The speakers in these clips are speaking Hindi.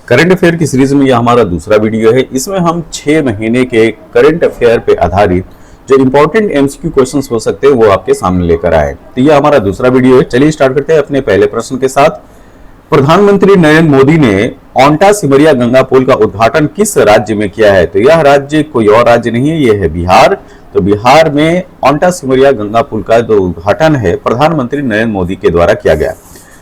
करंट अफेयर की सीरीज में यह हमारा दूसरा वीडियो है। इसमें हम 6 महीने के करंट अफेयर पे आधारित जो इंपॉर्टेंट एमसीक्यू क्वेश्चंस हो सकते हैं वो आपके सामने लेकर आए। तो यह हमारा दूसरा वीडियो है। चलिए स्टार्ट करते हैं अपने पहले प्रश्न के साथ। प्रधानमंत्री नरेंद्र मोदी ने ओंटा सिमरिया गंगा पुल का उद्घाटन किस राज्य में किया है? तो यह राज्य कोई और राज्य नहीं है, यह है बिहार। तो बिहार में ओंटा सिमरिया गंगा पुल का जो उद्घाटन है प्रधानमंत्री नरेंद्र मोदी के द्वारा किया गया।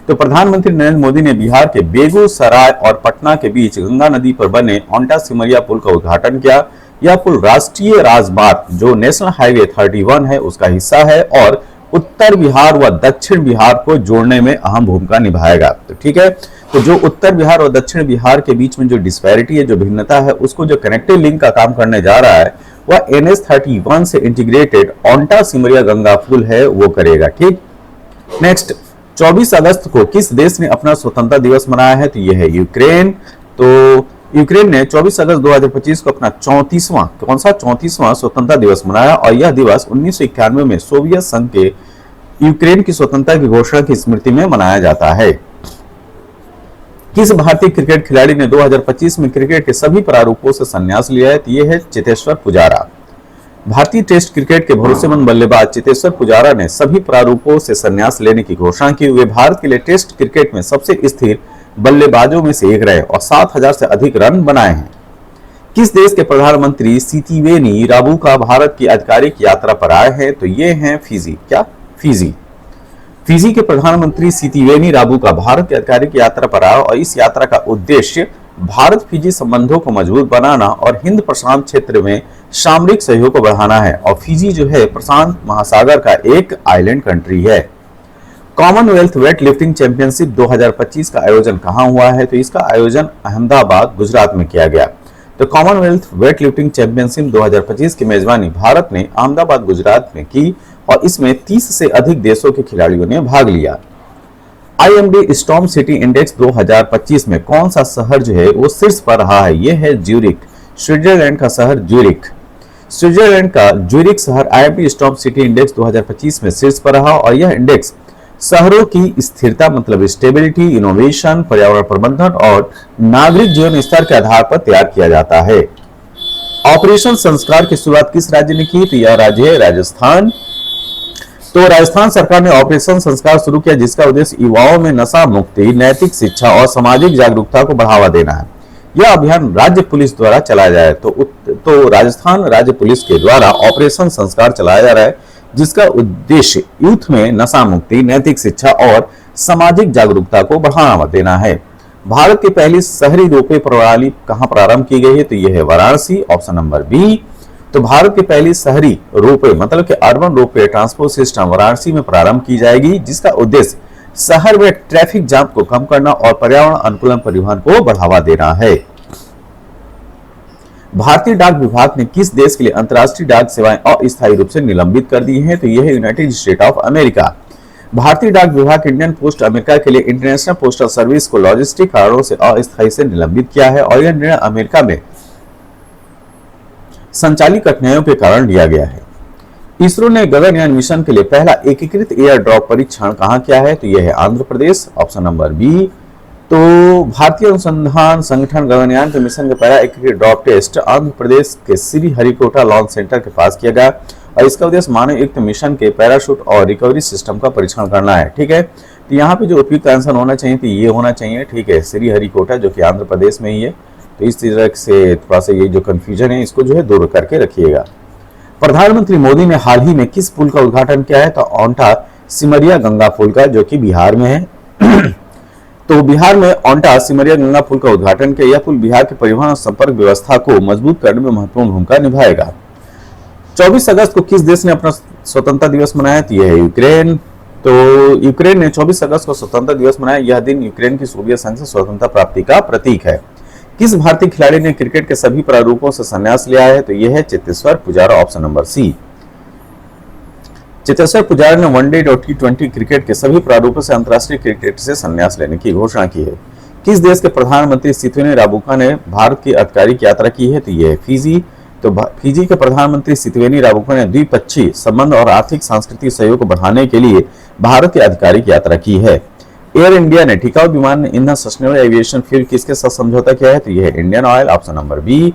तो प्रधानमंत्री नरेंद्र मोदी ने बिहार के बेगूसराय और पटना के बीच गंगा नदी पर बने ओंटा सिमरिया पुल का उद्घाटन किया। यह पुल राष्ट्रीय राजमार्ग जो नेशनल हाईवे 31 है उसका हिस्सा है और उत्तर बिहार व दक्षिण बिहार को जोड़ने में अहम भूमिका निभाएगा। तो ठीक है, तो जो उत्तर बिहार और दक्षिण बिहार के बीच में जो डिस्पैरिटी है, जो भिन्नता है, उसको जो कनेक्टिव लिंक का काम करने जा रहा है वह NH31 से इंटीग्रेटेड ओंटा सिमरिया गंगा पुल है वो करेगा। ठीक, नेक्स्ट 24 अगस्त को किस देश ने अपना स्वतंत्रता दिवस मनाया है? तो यह है यूक्रेन। तो यूक्रेन ने 24 अगस्त 2025 को अपना 34वां स्वतंत्रता दिवस मनाया और यह दिवस 1991 में सोवियत संघ के यूक्रेन की स्वतंत्रता की घोषणा की स्मृति में मनाया जाता है। किस भारतीय क्रिकेट खिलाड़ी ने 2025 में क्रिकेट के सभी प्रारूपों से संन्यास लिया है? तो यह है चेतेश्वर पुजारा। भारतीय टेस्ट क्रिकेट के भरोसेमंद बल्लेबाज चेतेश्वर पुजारा ने सभी प्रारूपों से संन्यास लेने की घोषणा की। वे भारत के लिए टेस्ट क्रिकेट में सबसे स्थिर बल्लेबाजों में से एक रहे और 7000 से अधिक रन बनाए हैं। किस देश के प्रधानमंत्री सितिवेनी राबुका भारत की आधिकारिक यात्रा पर आए हैं? तो ये हैं फिजी। क्या? फिजी। फिजी के प्रधानमंत्री सितिवेनी राबुका भारत की आधिकारिक यात्रा पर आए और इस यात्रा का उद्देश्य भारत फिजी संबंधों को मजबूत बनाना और हिंद प्रशांत क्षेत्र में सामरिक सहयोग को बढ़ाना है। और फिजी जो है प्रशांत महासागर का एक आइलैंड कंट्री है। कॉमनवेल्थ वेट लिफ्टिंग चैंपियनशिप 2025 का आयोजन कहां हुआ है? तो इसका आयोजन अहमदाबाद गुजरात में किया गया। तो कॉमनवेल्थ वेट लिफ्टिंग चैंपियनशिप 2025 की मेजबानी भारत ने अहमदाबाद गुजरात में की और इसमें 30 से अधिक देशों के खिलाड़ियों ने भाग लिया। IMD स्टॉर्म सिटी इंडेक्स 2025 में कौन सा शहर जो है वो शीर्ष पर रहा है? यह है ज्यूरिक। स्विट्जरलैंड का शहर ज्यूरिक। स्विट्जरलैंड का ज्यूरिक शहर IMD स्टॉर्म सिटी इंडेक्स 2025 में शीर्ष पर रहा और यह इंडेक्स शहरों की स्थिरता मतलब स्टेबिलिटी, इनोवेशन, पर्यावरण प्रबंधन और नागरिक जीवन स्तर के आधार पर तैयार किया जाता है। ऑपरेशन संस्कार की शुरुआत किस राज्य ने की? तो यह राज्य है राजस्थान। तो राजस्थान सरकार ने ऑपरेशन संस्कार शुरू किया जिसका उद्देश्य युवाओं में नशा मुक्ति, नैतिक शिक्षा और सामाजिक जागरूकता को बढ़ावा देना है। यह अभियान राज्य पुलिस द्वारा चलाया जाए तो राजस्थान राज्य पुलिस के द्वारा ऑपरेशन संस्कार चलाया जा रहा है जिसका उद्देश्य यूथ में नशा मुक्ति, नैतिक शिक्षा और सामाजिक जागरूकता को बढ़ावा देना है। भारत की पहली शहरी रोपवे प्रणाली कहां प्रारंभ की गई है? तो यह है वाराणसी, ऑप्शन नंबर बी। तो भारत की पहली शहरी रोपवे मतलब कि urban ropeway transport system Varanasi में प्रारंभ की जाएगी जिसका उद्देश्य शहर में ट्रैफिक जाम को कम करना और पर्यावरण अनुकूल परिवहन को बढ़ावा देना है। भारतीय डाक विभाग ने किस देश के लिए अंतर्राष्ट्रीय डाक सेवाएं अस्थायी रूप से निलंबित कर दी हैं? तो यह है यूनाइटेड स्टेट ऑफ अमेरिका। भारतीय डाक विभाग इंडियन पोस्ट अमेरिका के लिए इंटरनेशनल पोस्टल सर्विस को लॉजिस्टिक कारणों से अस्थायी से निलंबित किया है और यह निर्णय अमेरिका में संचालित कठिनाइयों के कारण लिया गया है। इसरो ने गगनयान मिशन के लिए पहला एकीकृत एयर ड्रॉप परीक्षण कहां किया है? तो यह है Andhra Pradesh, option number B. तो भारतीय अनुसंधान संगठन गगनयान के मिशन का पहला एकीकृत ड्रॉप टेस्ट आंध्र प्रदेश के श्रीहरिकोटा लॉन्च सेंटर के पास किया गया और इसका उद्देश्य मानव युक्त मिशन के पैराशूट और रिकवरी सिस्टम का परीक्षण करना है। ठीक है, तो यहाँ पे जो उपयुक्त आंसर होना चाहिए तो ये होना चाहिए। ठीक है, श्रीहरिकोटा जो कि आंध्र प्रदेश में ही है। तो इस तरह से थोड़ा सा ये जो कंफ्यूजन है इसको जो है दूर करके रखिएगा। प्रधानमंत्री मोदी ने हाल ही में किस पुल का उद्घाटन किया है? तो ओंटा सिमरिया गंगा पुल का जो कि बिहार में है। तो बिहार में ओंटा सिमरिया गंगा पुल का उद्घाटन किया। यह पुल बिहार के परिवहन और संपर्क व्यवस्था को मजबूत करने में महत्वपूर्ण भूमिका निभाएगा। 24 अगस्त को किस देश ने अपना स्वतंत्रता दिवस मनाया? तो यह है यूक्रेन। तो यूक्रेन ने 24 अगस्त को स्वतंत्रता दिवस मनाया। यह दिन यूक्रेन की सोवियत संघ से स्वतंत्रता प्राप्ति का प्रतीक है। किस भारतीय खिलाड़ी ने क्रिकेट के सभी प्रारूपों से संन्यास लिया है? तो यह है Cheteshwar Pujara, option number C. Cheteshwar Pujara ने वनडे और T20 क्रिकेट के सभी प्रारूपों से अंतर्राष्ट्रीय क्रिकेट से संन्यास लेने की घोषणा की है। किस देश के प्रधानमंत्री सितिवेनी राबुका ने भारत की आधिकारिक यात्रा की है? तो यह है फिजी। तो फिजी के प्रधानमंत्री सितिवेनी राबुका ने द्विपक्षीय संबंध और आर्थिक सांस्कृतिक सहयोग को बढ़ाने के लिए भारत की आधिकारिक यात्रा की है। एयर इंडिया ने टिकाऊ विमान ईंधन सस्टेनेबल एविएशन फ्यूल किसके साथ समझौता किया है? तो यह है Indian Oil, option number B.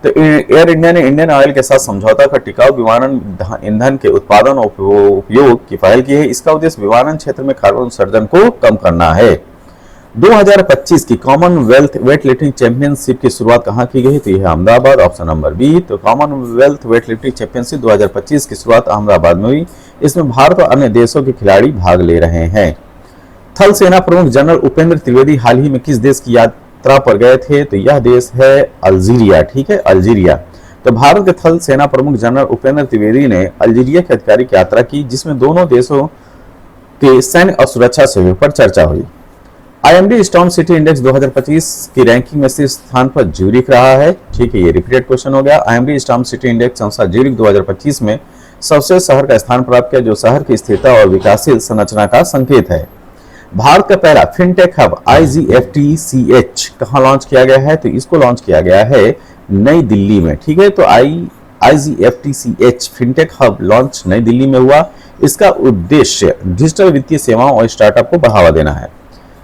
तो एयर इंडिया ने इंडियन ऑयल के साथ समझौता कर टिकाऊ विमानन ईंधन के उत्पादन और उपयोग की पहल की है। इसका उद्देश्य विमानन क्षेत्र में कार्बन उत्सर्जन को कम करना है। 2025 की कॉमनवेल्थ वेटलिफ्टिंग चैंपियनशिप की शुरुआत कहां की गई? तो यह अहमदाबाद, ऑप्शन नंबर बी। तो कॉमनवेल्थ वेटलिफ्टिंग चैंपियनशिप 2025 की शुरुआत अहमदाबाद में हुई। इसमें भारत और अन्य देशों के खिलाड़ी भाग ले रहे हैं। थल सेना प्रमुख जनरल उपेंद्र त्रिवेदी हाल ही में किस देश की यात्रा पर गए थे? तो यह देश है अल्जीरिया, ठीक है, अल्जीरिया। तो भारत के थल सेना प्रमुख जनरल उपेंद्र त्रिवेदी ने अल्जीरिया की आधिकारिक यात्रा की, जिसमें दोनों देशों के सैन्य और सुरक्षा सहयोग पर चर्चा हुई। IMD स्टॉर्म सिटी इंडेक्स 2025 की रैंकिंग में शीर्ष स्थान पर ज्यूरिख रहा है, ठीक है, ये रिपीटेड क्वेश्चन हो गया। IMD स्टॉर्म सिटी इंडेक्स अनुसार ज्यूरिख 2025 में सबसे शहर का स्थान प्राप्त किया, जो शहर की स्थिरता और विकासशील संरचना का संकेत है। भारत का पहला फिनटेक हब IGFTCH कहां लॉन्च किया गया है? तो इसको लॉन्च किया गया है नई दिल्ली में, ठीक है। तो IGFTCH फिनटेक हब लॉन्च नई दिल्ली में हुआ। इसका उद्देश्य डिजिटल वित्तीय सेवाओं और स्टार्टअप को बढ़ावा देना है।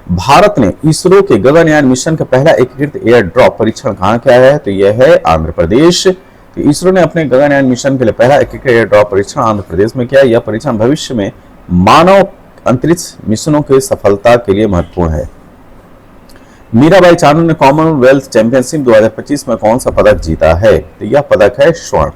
भारत ने इसरो के गगनयान मिशन का पहला एकीकृत एयर ड्रॉप परीक्षण कहां किया है? तो यह है आंध्र प्रदेश। तो इसरो ने अपने गगनयान मिशन के लिए पहला एकीकृत एयर ड्रॉप परीक्षण आंध्र प्रदेश में किया। यह परीक्षण भविष्य में मानव अंतरिक्ष मिशनों की सफलता के लिए महत्वपूर्ण है। मीराबाई चानू ने कॉमनवेल्थ चैंपियनशिप 2025 में कौन सा पदक जीता है? तो यह पदक है स्वर्ण।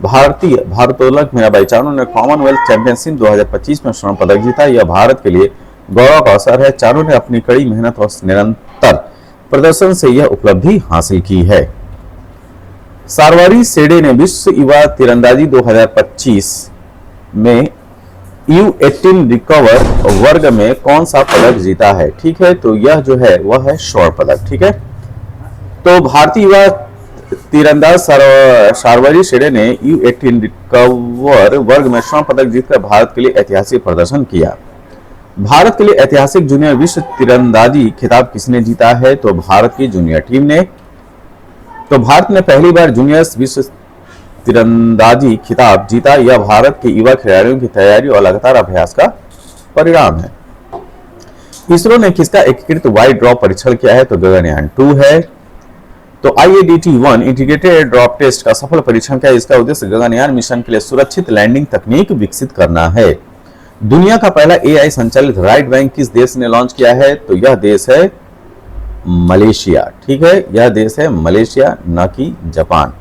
भारतीय भारोत्तोलक मीराबाई चानू ने कॉमनवेल्थ चैंपियनशिप 2025 में स्वर्ण पदक जीता। यह भारत के लिए गौरव का अवसर है। चानू ने अपनी कड़ी मेहनत और निरंतर प्रदर्शन से यह उपलब्धि हासिल की है। सारवारी सेडे ने विश्व युवा तीरंदाजी 2025 में U18 रिकवर वर्ग में कौन सा पदक जीता है? ठीक है, तो यह जो है वह है स्वर्ण पदक, ठीक है। तो भारतीय युवा तीरंदाज सारवारी सेडे ने U18 रिकवर वर्ग में स्वर्ण पदक जीतकर भारत के लिए ऐतिहासिक प्रदर्शन किया। भारत के लिए ऐतिहासिक जूनियर विश्व तीरंदाजी खिताब किसने जीता है? तो भारत की जूनियर टीम ने। तो भारत ने पहली बार जूनियर विश्व तीरंदाजी खिताब जीता। यह भारत के युवा खिलाड़ियों की तैयारी और लगातार अभ्यास का परिणाम है। इसरो ने किसका एकीकृत वाइड ड्रॉप परीक्षण किया है? तो गगनयान 2 है। तो IADT-1 integrated air drop test का सफल परीक्षण किया। इसका उद्देश्य गगनयान मिशन के लिए सुरक्षित लैंडिंग तकनीक विकसित करना है। दुनिया का पहला AI संचालित राइट बैंक किस देश ने लॉन्च किया है? तो यह देश है मलेशिया, ठीक है, यह देश है मलेशिया, न कि जापान,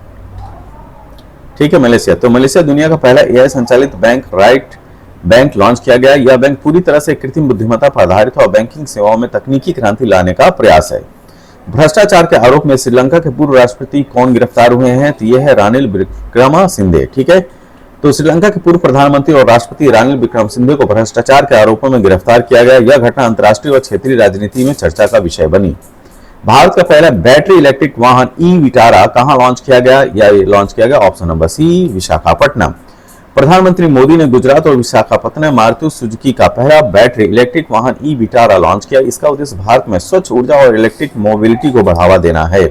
ठीक है, मलेशिया। तो मलेशिया दुनिया का पहला AI संचालित बैंक राइट बैंक लॉन्च किया गया। यह बैंक पूरी तरह से कृत्रिम बुद्धिमत्ता पर आधारित और बैंकिंग सेवाओं में तकनीकी क्रांति लाने का प्रयास है। भ्रष्टाचार के आरोप में श्रीलंका के पूर्व राष्ट्रपति कौन गिरफ्तार हुए हैं? तो यह है रानिल विक्रमसिंघे, ठीक है। तो श्रीलंका के पूर्व प्रधानमंत्री और राष्ट्रपति रानिल विक्रमसिंघे को भ्रष्टाचार के आरोपों में गिरफ्तार किया गया। यह घटना अंतर्राष्ट्रीय और क्षेत्रीय राजनीति में चर्चा का विषय बनी। भारत का पहला बैटरी इलेक्ट्रिक वाहन ई-विटारा कहां लॉन्च किया गया? या लॉन्च किया गया ऑप्शन नंबर सी, विशाखापट्टनम। प्रधानमंत्री मोदी ने गुजरात और विशाखापट्टनम में मारुति सुजुकी का पहला बैटरी इलेक्ट्रिक वाहन ई-विटारा लॉन्च किया। इसका उद्देश्य भारत में स्वच्छ ऊर्जा और इलेक्ट्रिक मोबिलिटी को बढ़ावा देना है।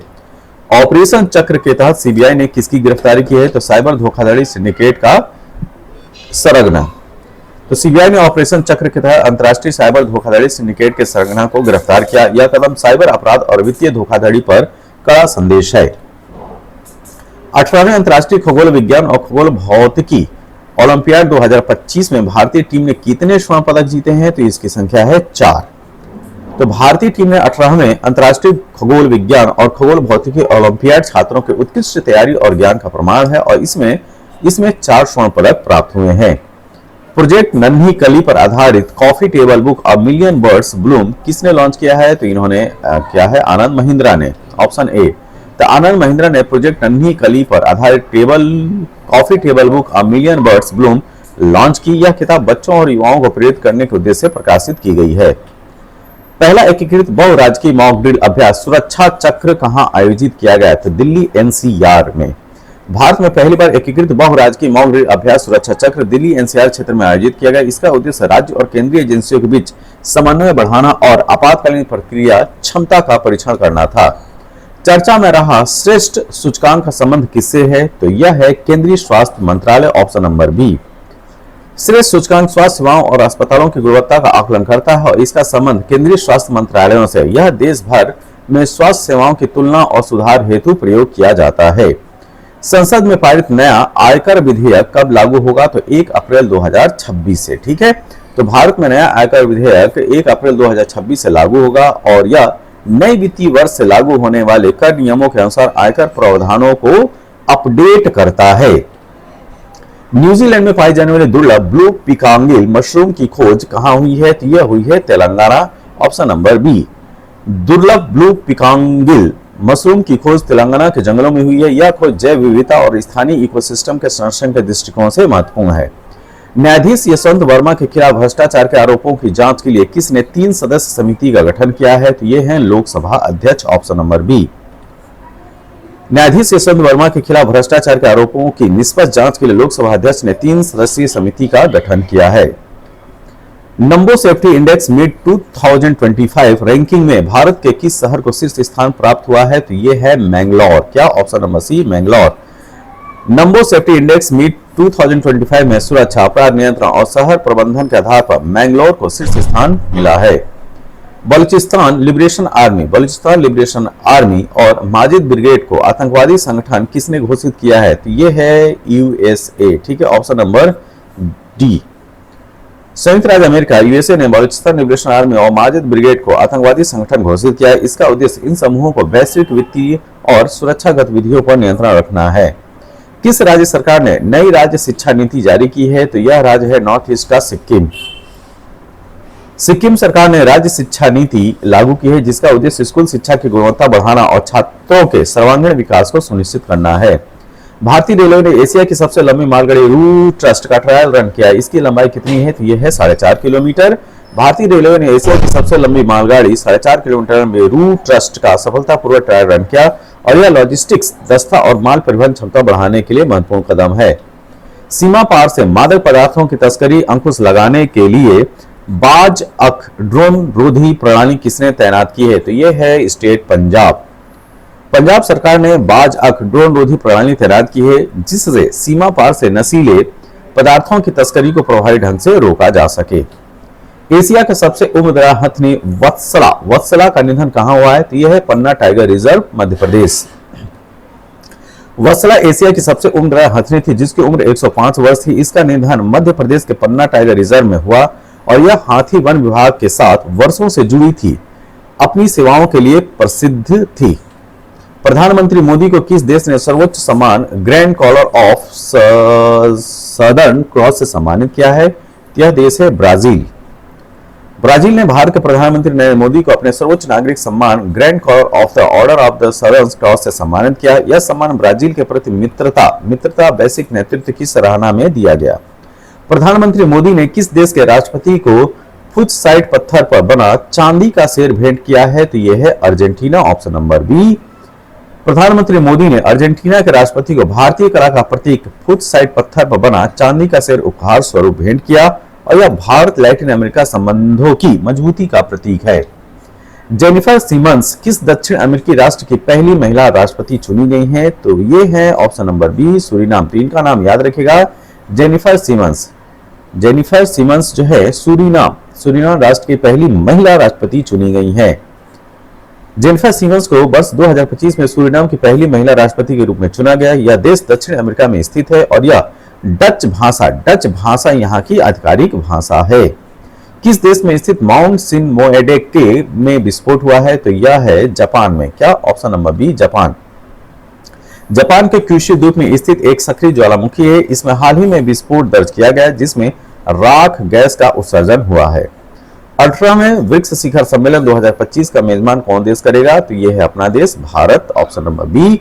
ऑपरेशन चक्र के तहत सीबीआई ने किसकी गिरफ्तारी की है? तो साइबर धोखाधड़ी सिंडिकेट का सरगना। तो सीबीआई ने ऑपरेशन चक्र के तहत अंतर्राष्ट्रीय साइबर धोखाधड़ी सिंडिकेट के सरगना को गिरफ्तार किया। यह कदम साइबर अपराध और वित्तीय धोखाधड़ी पर कड़ा संदेश है। 18वें अंतर्राष्ट्रीय खगोल विज्ञान और खगोल भौतिकी ओलंपियाड 2025 में भारतीय टीम ने कितने स्वर्ण पदक जीते हैं? तो इसकी संख्या है 4। तो भारतीय टीम ने 18वें अंतर्राष्ट्रीय खगोल विज्ञान और खगोल भौतिकी ओलंपियाड छात्रों के उत्कृष्ट तैयारी और ज्ञान का प्रमाण है और इसमें 4 स्वर्ण पदक प्राप्त हुए हैं। प्रोजेक्ट नन्ही कली पर आधारित coffee table book a million birds Bloom किसने लॉन्च किया है? तो इन्होंने किया है आनंद महिंद्रा ने, ऑप्शन ए। तो आनंद महिंद्रा ने प्रोजेक्ट नन्ही कली पर आधारित coffee table book a million birds Bloom launch की। यह किताब बच्चों और युवाओं को प्रेरित करने के उद्देश्य से प्रकाशित की गई है। पहला एकीकृत बहुराजकीय मॉक ड्रिल अभ्यास सुरक्षा चक्र कहां आयोजित किया गया? तो दिल्ली NCR में। भारत में पहली बार एकीकृत बहुराजकीय मॉक ड्रिल अभ्यास सुरक्षा चक्र दिल्ली NCR क्षेत्र में आयोजित किया गया। इसका उद्देश्य राज्य और केंद्रीय एजेंसियों के बीच समन्वय बढ़ाना और आपातकालीन प्रक्रिया क्षमता का परीक्षण करना था। चर्चा में रहा श्रेष्ठ सूचकांक का संबंध किससे है? तो यह है केंद्रीय स्वास्थ्य मंत्रालय, ऑप्शन नंबर बी। श्रेष्ठ सूचकांक स्वास्थ्य सेवाओं और अस्पतालों की गुणवत्ता का आकलन करता है और इसका संबंध केंद्रीय स्वास्थ्य मंत्रालयों से। यह देश भर में स्वास्थ्य सेवाओं की तुलना और सुधार हेतु प्रयोग किया जाता है। संसद में पारित नया आयकर विधेयक कब लागू होगा? तो 1 अप्रैल 2026 से। ठीक है, तो भारत में नया आयकर विधेयक 1 अप्रैल 2026 से लागू होगा और यह नए वित्तीय वर्ष से लागू होने वाले कर नियमों के अनुसार आयकर प्रावधानों को अपडेट करता है। न्यूजीलैंड में पाई जाने वाली दुर्लभ ब्लू पिकांगिल मशरूम की खोज कहां हुई है? तो यह हुई है तेलंगाना, ऑप्शन नंबर बी। दुर्लभ ब्लू पिकांगिल मशरूम की खोज तेलंगाना के जंगलों में हुई है। यह खोज जैव विविधता और स्थानीय इकोसिस्टम के संरक्षण के दृष्टिकोण से महत्वपूर्ण है। न्यायाधीश यशवंत वर्मा के खिलाफ भ्रष्टाचार के आरोपों की जांच के लिए किसने 3 सदस्य समिति का गठन किया है? तो ये है लोकसभा अध्यक्ष, ऑप्शन नंबर बी। न्यायाधीश यशवंत वर्मा के खिलाफ भ्रष्टाचार के आरोपों की निष्पक्ष जांच के लिए लोकसभा अध्यक्ष ने 3 सदस्यीय समिति का गठन किया है। नंबो सेफ्टी इंडेक्स मिड 2025 रैंकिंग में भारत के किस शहर को शीर्ष स्थान प्राप्त हुआ है? तो ये है मैंगलोर। क्या? Option number C, Mangalore. Numbeo safety index mid 2025 में सुरक्षा, अपराध नियंत्रण और शहर प्रबंधन के आधार पर मैंगलोर को शीर्ष स्थान मिला है। बलूचिस्तान लिबरेशन आर्मी और माजिद ब्रिगेड को आतंकवादी संगठन किसने घोषित किया है? तो ये है यूएसए। ठीक है, ऑप्शन नंबर डी। संयुक्त राज्य अमेरिका यूएसए ने बलूचिस्तान लिबरेशन आर्मी और माजिद ब्रिगेड को आतंकवादी संगठन घोषित किया है। इसका उद्देश्य इन समूहों को वैश्विक वित्तीय और सुरक्षा गतिविधियों पर नियंत्रण रखना है। किस राज्य सरकार ने नई राज्य शिक्षा नीति जारी की है? तो यह राज्य है नॉर्थ ईस्ट का सिक्किम। सिक्किम सरकार ने राज्य शिक्षा नीति लागू की है जिसका उद्देश्य स्कूल शिक्षा की गुणवत्ता बढ़ाना और छात्रों के सर्वांगीण विकास को सुनिश्चित करना है। भारतीय रेलवे ने एशिया की सबसे लंबी मालगाड़ी रू ट्रस्ट का ट्रायल रन किया। इसकी लंबाई कितनी है? तो यह है 4.5 किलोमीटर। भारतीय रेलवे ने एशिया की सबसे लंबी मालगाड़ी 4.5 किलोमीटर में रू ट्रस्ट का सफलतापूर्वक ट्रायल रन किया और यह लॉजिस्टिक्स दस्ता और माल परिवहन क्षमता बढ़ाने के लिए महत्वपूर्ण कदम है। सीमा पार से मादक पदार्थों की तस्करी अंकुश लगाने के लिए बाज अख ड्रोन रोधी प्रणाली किसने तैनात की है? तो यह है स्टेट पंजाब। पंजाब सरकार ने बाज अख ड्रोन रोधी प्रणाली तैनात की है जिससे सीमा पार से नशीले पदार्थों की तस्करी को प्रभावी ढंग से रोका जा सके। एशिया का सबसे उम्रदराज हथनी वत्सला का निधन कहां हुआ है? तो यह है पन्ना टाइगर रिजर्व, मध्य प्रदेश। वत्सला एशिया की सबसे उम्रदराज हथनी थी जिसकी उम्र 105 वर्ष थी। इसका निधन मध्य प्रदेश के पन्ना टाइगर रिजर्व में हुआ और यह हाथी वन विभाग के साथ वर्षों से जुड़ी थी। अपनी सेवाओं के लिए प्रसिद्ध थी। प्रधानमंत्री मोदी को किस देश ने सर्वोच्च सम्मान Grand Collar of Southern Cross से सम्मानित किया है? यह देश है ब्राजील। ब्राजील ने भारत के प्रधानमंत्री नरेंद्र मोदी को अपने सर्वोच्च नागरिक सम्मान Grand Collar of the Order of the Southern Cross से सम्मानित किया। यह सम्मान ब्राजील के प्रति मित्रता वैश्विक नेतृत्व की सराहना में दिया गया। प्रधानमंत्री मोदी ने किस देश के राष्ट्रपति को फुटसाइट पत्थर पर बना चांदी का शेर भेंट किया है? तो यह है अर्जेंटीना, ऑप्शन नंबर बी। प्रधानमंत्री मोदी ने अर्जेंटीना के राष्ट्रपति को भारतीय कला का प्रतीक फुटसाइट पत्थर पर बना चांदी का शेर उपहार स्वरूप भेंट किया और यह भारत लैटिन अमेरिका संबंधों की मजबूती का प्रतीक है। जेनिफर सिमन्स किस दक्षिण अमेरिकी राष्ट्र की पहली महिला राष्ट्रपति चुनी गई हैं? तो ये है ऑप्शन नंबर बी, सूरीनाम। तो इनका नाम याद रखेगा, जेनिफर सिमन्स। जेनिफर सिमन्स जो है सूरीनाम राष्ट्र की पहली महिला राष्ट्रपति चुनी गई है। जेनिफर सिमन्स को वर्ष 2025 में सूरीनाम की पहली महिला राष्ट्रपति के रूप में चुना गया। यह देश दक्षिण अमेरिका में स्थित है और यह डच भाषा यहाँ की आधिकारिक भाषा है। किस देश में स्थित माउंट सिन मोएडेके में विस्फोट हुआ है? तो यह है जापान में। क्या? Option number B, Japan. Japan के क्यूशु द्वीप में स्थित एक सक्रिय ज्वालामुखी है। इसमें हाल ही में विस्फोट दर्ज किया गया जिसमें राख गैस का उत्सर्जन हुआ है। 18वें ब्रिक्स शिखर सम्मेलन 2025 का मेजबान कौन देश करेगा? तो यह है अपना देश भारत, ऑप्शन नंबर बी।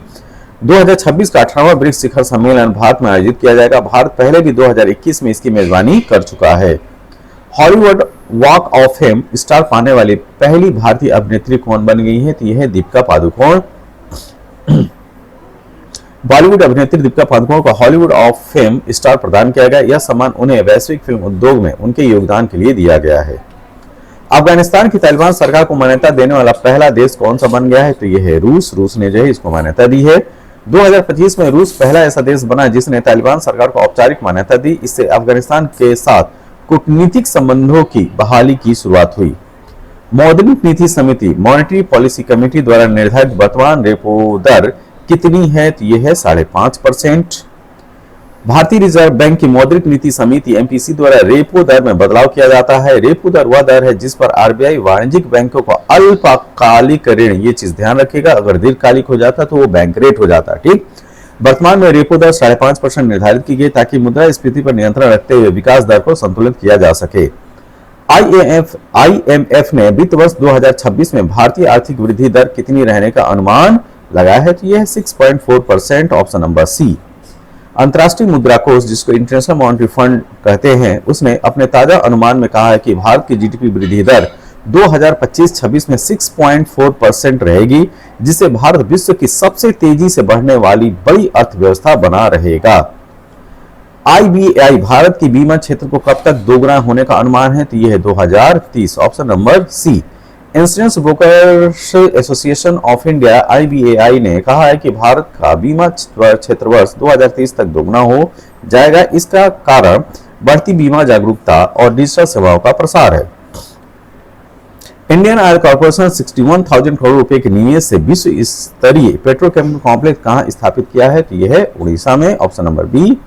2026 का 18वां ब्रिक्स शिखर सम्मेलन भारत में आयोजित किया जाएगा। भारत पहले भी 2021 में इसकी मेजबानी कर चुका है। Hollywood walk of fame star पाने वाली पहली भारतीय अभिनेत्री कौन बन गई है? तो यह है दीपिका पादुकोण। बॉलीवुड अभिनेत्री दीपिका पादुकोण को हॉलीवुड ऑफ फेम स्टार प्रदान किया गया। यह सम्मान उन्हें वैश्विक फिल्म उद्योग में उनके योगदान के लिए दिया गया है। अफगानिस्तान की तालिबान सरकार को मान्यता देने वाला पहला देश कौन सा बन गया है? तो यह है रूस। रूस ने जो है इसको मान्यता दी है। 2025 में रूस पहला ऐसा देश बना जिसने तालिबान सरकार को औपचारिक मान्यता दी। इससे अफगानिस्तान के साथ कूटनीतिक संबंधों की बहाली की शुरुआत हुई। मौद्रिक नीति समिति मॉनेटरी पॉलिसी कमेटी द्वारा निर्धारित वर्तमान रेपो दर कितनी है? तो यह है 5.5%। भारतीय रिजर्व बैंक की मौद्रिक नीति समिति एमपीसी द्वारा रेपो दर में बदलाव किया जाता है। रेपो दर वह दर है जिस पर आरबीआई वाणिज्यिक बैंकों को अल्पकालिक ऋण, ये चीज ध्यान रखिएगा, अगर दीर्घकालिक हो जाता तो वो बैंक रेट हो जाता। ठीक, वर्तमान में रेपो दर 5.5% निर्धारित की गई ताकि मुद्रास्फीति पर नियंत्रण रखते हुए विकास दर को संतुलित किया जा सके। आईएमएफ ने वित्त वर्ष 2026 में भारतीय आर्थिक वृद्धि दर कितनी रहने का अनुमान लगाया है? तो यह है 6.4%, ऑप्शन नंबर सी। अंतर्राष्ट्रीय मुद्रा कोष, जिसको इंटरनेशनल मॉनेटरी फंड कहते हैं, उसने अपने ताजा अनुमान में कहा है कि भारत की जीडीपी वृद्धि दर 2025-26 में 6.4% रहेगी, जिससे भारत विश्व की सबसे तेजी से बढ़ने वाली बड़ी अर्थव्यवस्था बना रहेगा। आईबीआई भारत की बीमा क्षेत्र को कब तक दोगुना होने का अनुमान है? तो यह है 2030, option number C. Insurance brokers association of India IBAI ने कहा है कि भारत का बीमा क्षेत्र वर्ष 2030 तक दोगुना हो जाएगा। इसका कारण बढ़ती बीमा जागरूकता और डिजिटल सेवाओं का प्रसार है। इंडियन ऑयल कॉर्पोरेशन 61,000 करोड़ रुपए के निवेश से विश्व स्तरीय पेट्रोकेमिकल कॉम्प्लेक्स कहां स्थापित किया है? तो यह है उड़ीसा में, option number B.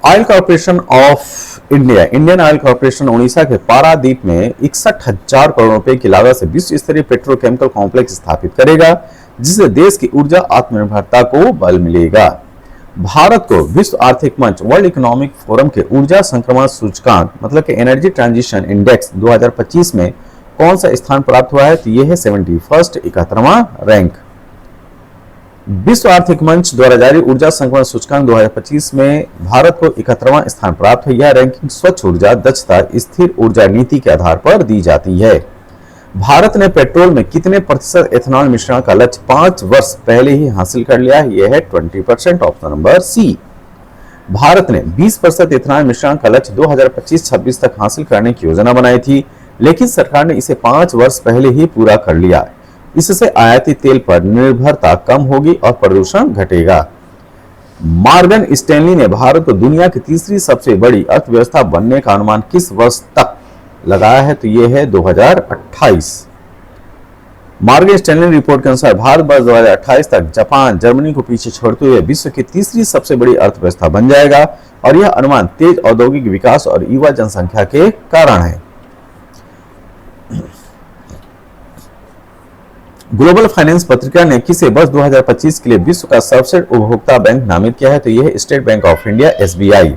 Oil Corporation of India, Indian Oil Corporation Orissa के पारादीप में 61,000 करोड़ रुपए की लागत से विश्व स्तरीय पेट्रोकेमिकल कॉम्प्लेक्स स्थापित करेगा, जिससे देश की ऊर्जा आत्मनिर्भरता को बल मिलेगा। भारत को विश्व आर्थिक मंच वर्ल्ड इकोनॉमिक फोरम के ऊर्जा संक्रमण सूचकांक मतलब कि एनर्जी ट्रांजिशन इंडेक्स 2025 में कौन सा स्थान प्राप्त हुआ है? तो यह है 71st, 71वां रैंक। विश्व आर्थिक मंच द्वारा जारी ऊर्जा संक्रमण सूचकांक 2025 में भारत को 71वां स्थान प्राप्त है। यह रैंकिंग स्वच्छ ऊर्जा दक्षता स्थिर ऊर्जा नीति के आधार पर दी जाती है। भारत ने पेट्रोल में कितने प्रतिशत एथेनॉल मिश्रण का लक्ष्य 5 वर्ष पहले ही हासिल कर लिया है? यह है 20%, ऑप्शन नंबर सी। भारत ने 20% एथेनॉल मिश्रण का लक्ष्य 2025-26 तक हासिल करने की योजना बनाई थी, लेकिन सरकार ने इसे 5 वर्ष पहले ही पूरा कर लिया। इससे आयाती तेल पर निर्भरता कम होगी और प्रदूषण घटेगा। मॉर्गन स्टैनली ने भारत को दुनिया की तीसरी सबसे बड़ी अर्थव्यवस्था बनने का अनुमान किस वर्ष तक लगाया है? तो यह है 2028। मॉर्गन स्टैनली रिपोर्ट के अनुसार भारत वर्ष 2028 तक जापान, जर्मनी को पीछे छोड़ते हुए विश्व की तीसरी सबसे बड़ी अर्थव्यवस्था बन जाएगा और यह अनुमान तेज औद्योगिक विकास और युवा जनसंख्या के कारण है। ग्लोबल फाइनेंस पत्रिका ने किसे वर्ष 2025 के लिए विश्व का सर्वश्रेष्ठ उपभोक्ता बैंक नामित किया है? तो यह state bank of India, SBI.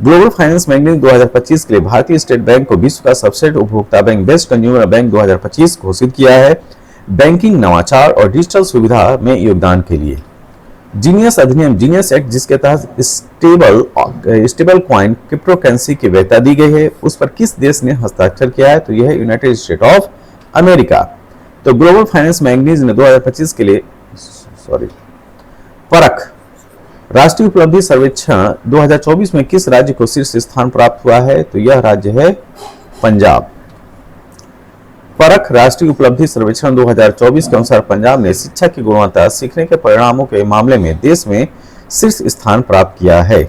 Global finance magazine 2025 के लिए भारतीय स्टेट बैंक को विश्व का सर्वश्रेष्ठ उपभोक्ता बैंक, बेस्ट कंज्यूमर बैंक 2025 घोषित किया है, बैंकिंग नवाचार और डिजिटल सुविधा में योगदान के लिए। जीनियस अधिनियम, जीनियस एक्ट, जिसके तहत स्टेबल कॉइन क्रिप्टोकरेंसी की वैधता दी गई है, उस पर किस देश ने हस्ताक्षर किया है? तो यह है यूनाइटेड स्टेट ऑफ अमेरिका। तो ग्लोबल फाइनेंस मैगजीन ने 2025 के लिए परख राष्ट्रीय उपलब्धि सर्वेक्षण 2024 में किस राज्य को शीर्ष स्थान प्राप्त हुआ है? तो यह राज्य है पंजाब। परख राष्ट्रीय उपलब्धि सर्वेक्षण 2024 के अनुसार पंजाब ने शिक्षा की गुणवत्ता, सीखने के परिणामों के मामले में देश में शीर्ष स्थान प्राप्त किया है।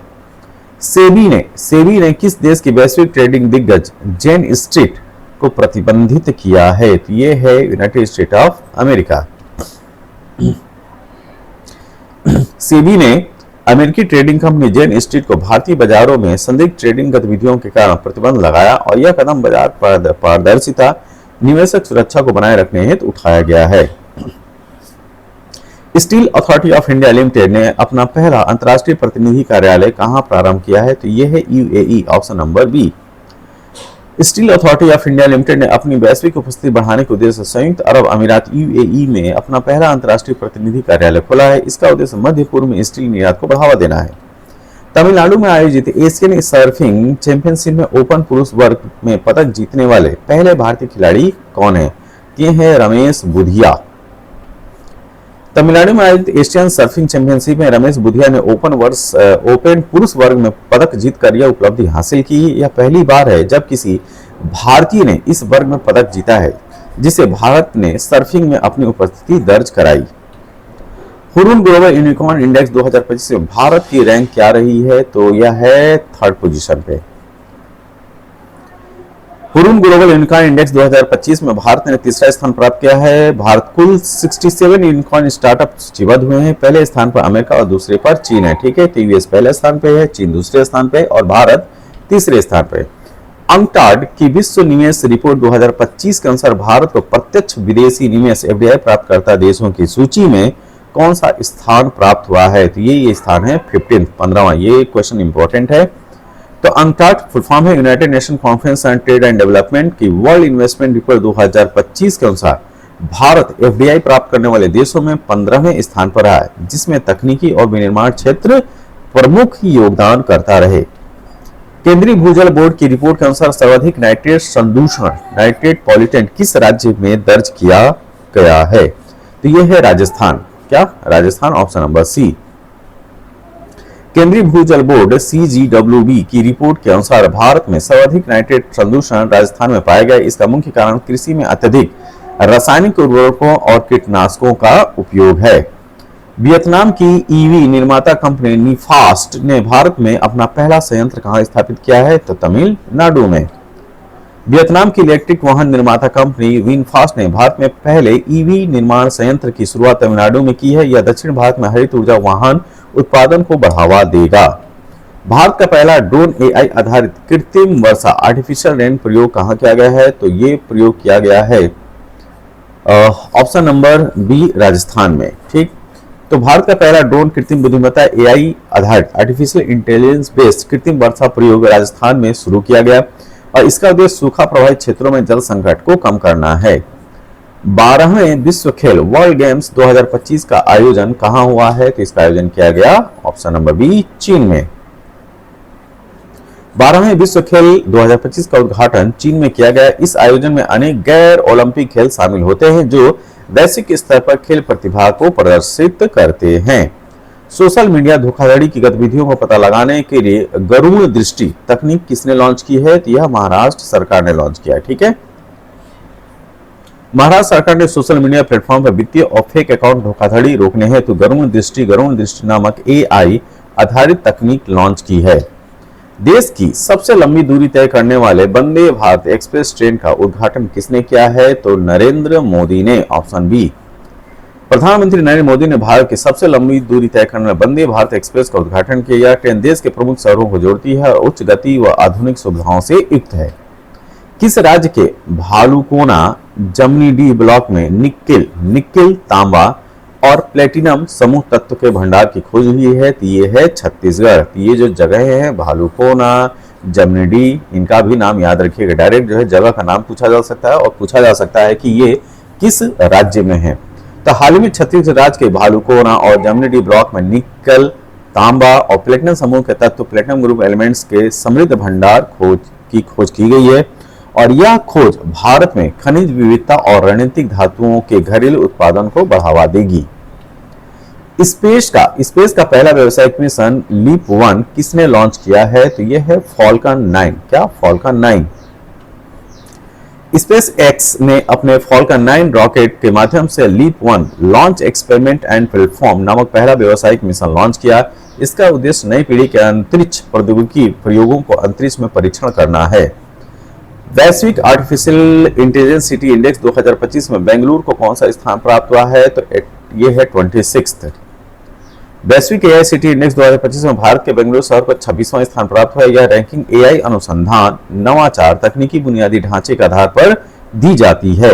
सेबी ने किस देश की वैश्विक ट्रेडिंग दिग्गज जेन स्ट्रीट को प्रतिबंधित किया है? तो ये है United state of America. SEBI ने अमेरिकी ट्रेडिंग कंपनी जेन स्ट्रीट को भारतीय बाजारों में संदिग्ध ट्रेडिंग गतिविधियों के कारण प्रतिबंध लगाया और यह कदम बाजार पारदर्शिता, निवेशक सुरक्षा को बनाए रखने हेतु उठाया गया है। Steel authority of India limited ने अपना पहला अंतर्राष्ट्रीय प्रतिनिधि कार्यालय कहां प्रारंभ किया है? तो यह है UAE, option number B. Steel authority of India limited ने अपनी वैश्विक उपस्थिति बढ़ाने के उद्देश्य से संयुक्त अरब अमीरात यूएई में अपना पहला अंतर्राष्ट्रीय प्रतिनिधि कार्यालय खोला है। इसका उद्देश्य मध्य पूर्व में स्टील निर्यात को बढ़ावा देना है। तमिलनाडु में आयोजित एशियन सर्फिंग चैंपियनशिप में ओपन पुरुष वर्ग में पदक जीतने वाले पहले भारतीय खिलाड़ी कौन है? ये है रमेश बुधिया। तमिलनाडु में आयोजित एशियन सर्फिंग चैंपियनशिप में रमेश बुधिया ने ओपन पुरुष वर्ग में पदक जीतकर यह उपलब्धि हासिल की। यह पहली बार है जब किसी भारतीय ने इस वर्ग में पदक जीता है, जिसे भारत ने सर्फिंग में अपनी उपस्थिति दर्ज कराई। हुरुन ग्लोबल यूनिकॉर्न इंडेक्स 2025 में भारत की रैंक क्या रही है, तो यह है 3rd पोजीशन पे। हुरुन ग्लोबल यूनिकॉर्न इंडेक्स 2025 में भारत ने तीसरा स्थान प्राप्त किया है। भारत कुल 67 यूनिकॉर्न स्टार्टअप सूचीबद्ध हुए हैं। पहले स्थान पर अमेरिका और दूसरे पर चीन है। ठीक है, टीवीएस पहले स्थान पे है, चीन दूसरे स्थान पे और भारत तीसरे स्थान पे। अंकटाड की विश्व निवेश रिपोर्ट 2025 के अनुसार भारत को प्रत्यक्ष विदेशी निवेश एफडीआई प्राप्तकर्ता देशों की सूची में कौन सा स्थान प्राप्त हुआ है, तो ये स्थान है 15वां। ये क्वेश्चन इंपॉर्टेंट है। तो अंकटाड फुल फॉर्म है United nation conference on trade and development की वर्ल्ड इन्वेस्टमेंट रिपोर्ट 2025 के अनुसार भारत एफडीआई प्राप्त करने वाले देशों में 15वें स्थान पर है, जिसमें तकनीकी और विनिर्माण क्षेत्र प्रमुख योगदान करता रहे। केंद्रीय भूजल बोर्ड की रिपोर्ट के अनुसार सर्वाधिक नाइट्रेट संदूषण नाइट्रेट पॉल्यूटेंट किस राज्य में दर्ज किया गया है, तो यह है राजस्थान। क्या? Rajasthan, option number C. केंद्रीय भूजल बोर्ड CGWB की रिपोर्ट के अनुसार भारत में सर्वाधिक नाइट्रेट प्रदूषण राजस्थान में पाया गया। इसका मुख्य कारण कृषि में अत्यधिक रासायनिक उर्वरकों और कीटनाशकों का उपयोग है। वियतनाम की ईवी निर्माता कंपनी निफास्ट ने भारत में अपना पहला संयंत्र कहां स्थापित किया है, तो तमिलनाडु में। वियतनाम की इलेक्ट्रिक वाहन निर्माता कंपनी विनफास्ट ने भारत में पहले ईवी निर्माण संयंत्र की शुरुआत तमिलनाडु में की है। यह दक्षिण भारत में हरित ऊर्जा वाहन उत्पादन को बढ़ावा देगा। भारत का पहला ड्रोन एआई आधारित कृत्रिम वर्षा आर्टिफिशियल रेन प्रयोग कहां किया गया है, तो ये प्रयोग किया गया है ऑप्शन नंबर बी, राजस्थान में। ठीक, तो भारत का पहला ड्रोन कृत्रिम बुद्धिमत्ता एआई आधारित आर्टिफिशियल इंटेलिजेंस बेस्ड कृत्रिम वर्षा प्रयोग राजस्थान में शुरू किया गया और इसका उद्देश्य सूखा प्रभावित क्षेत्रों में जल संकट को कम करना है। 12वें विश्व खेल वर्ल्ड गेम्स 2025 का आयोजन कहां हुआ है, तो इसका आयोजन किया गया ऑप्शन नंबर बी, चीन में। 12वें विश्व खेल 2025 का उद्घाटन चीन में किया गया। इस आयोजन में अनेक गैर ओलंपिक खेल शामिल होते हैं जो वैश्विक स्तर पर खेल प्रतिभा को प्रदर्शित करते हैं। सोशल मीडिया धोखाधड़ी की गतिविधियों का पता लगाने के लिए गरुड़ दृष्टि तकनीक किसने लॉन्च की है, तो यह महाराष्ट्र सरकार ने लॉन्च किया है। ठीक है, महाराष्ट्र सरकार ने सोशल मीडिया प्लेटफॉर्म पर वित्तीय और फेक अकाउंट धोखाधड़ी रोकने हेतु गरुड़ दृष्टि नामक एआई आधारित तकनीक लॉन्च की है। देश की सबसे लंबी दूरी तय करने वाले वंदे भारत एक्सप्रेस ट्रेन का उद्घाटन किसने किया है, तो नरेंद्र मोदी ने, ऑप्शन बी। प्रधानमंत्री नरेंद्र मोदी ने भारत की सबसे लंबी दूरी तय करने वाले वंदे भारत एक्सप्रेस का उद्घाटन किया। यह ट्रेन देश के प्रमुख शहरों को जोड़ती है और उच्च गति व आधुनिक सुविधाओं से युक्त है। किस राज्य के भालुकोना जमनीडीह ब्लॉक में निकिल, तांबा और प्लेटिनम समूह तत्व के भंडार की खोज हुई है, तो ये है छत्तीसगढ़। ये जो जगह है भालुकोना, जमनीडीह, इनका भी नाम याद रखिएगा। डायरेक्ट जो है जगह का नाम पूछा जा सकता है और पूछा जा सकता है कि ये किस राज्य में है। तो हाल ही में छत्तीसगढ़ राज्य के भालुकोना और जमनीडीह ब्लॉक में निकल, तांबा और प्लेटिनम समूह के तत्व प्लेटिनम ग्रुप एलिमेंट्स के समृद्ध भंडार खोज की गई है और यह खोज भारत में खनिज विविधता और रणनीतिक धातुओं के घरेलू उत्पादन को बढ़ावा देगी। स्पेस का पहला व्यावसायिक मिशन लीप 1 किसने लॉन्च किया है, तो यह है फॉल्कन 9। क्या? फॉल्कन 9। स्पेस एक्स ने अपने फॉल्कन 9 रॉकेट के माध्यम से leap 1 launch experiment and platform नामक पहला व्यावसायिक मिशन लॉन्च किया। इसका उद्देश्य नई पीढ़ी के अंतरिक्ष प्रौद्योगिकी प्रयोगों को अंतरिक्ष में परीक्षण करना है। वैश्विक आर्टिफिशियल इंटेलिजेंस सिटी इंडेक्स 2025 में बेंगलुरु को कौन सा स्थान प्राप्त हुआ है, तो ये है 26th। वैश्विक एआई सिटी इंडेक्स 2025 में भारत के बेंगलुरु शहर को 26वां स्थान प्राप्त हुआ है। यह रैंकिंग एआई अनुसंधान, नवाचार, तकनीकी बुनियादी ढांचे के आधार पर दी जाती है।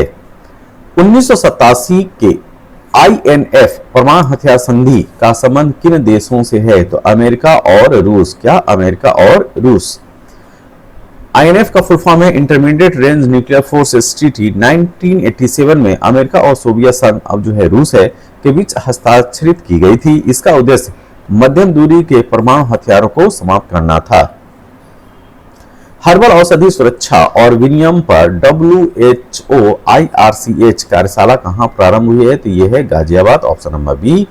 1987 के INF परमाणु हथियार संधि का संबंध किन देशों से है, तो अमेरिका और रूस। क्या? अमेरिका और रूस। INF का फुल फॉर्म है intermediate range nuclear forces treaty. 1987 में अमेरिका और सोवियत संघ, अब जो है रूस है, के बीच हस्ताक्षरित की गई थी। इसका उद्देश्य मध्यम दूरी के परमाणु हथियारों को समाप्त करना था। हर्बल औषधि सुरक्षा और विनियम पर WHO IRCH कार्यशाला कहां प्रारंभ हुई है, तो यह है गाजियाबाद, ऑप्शन नंबर बी।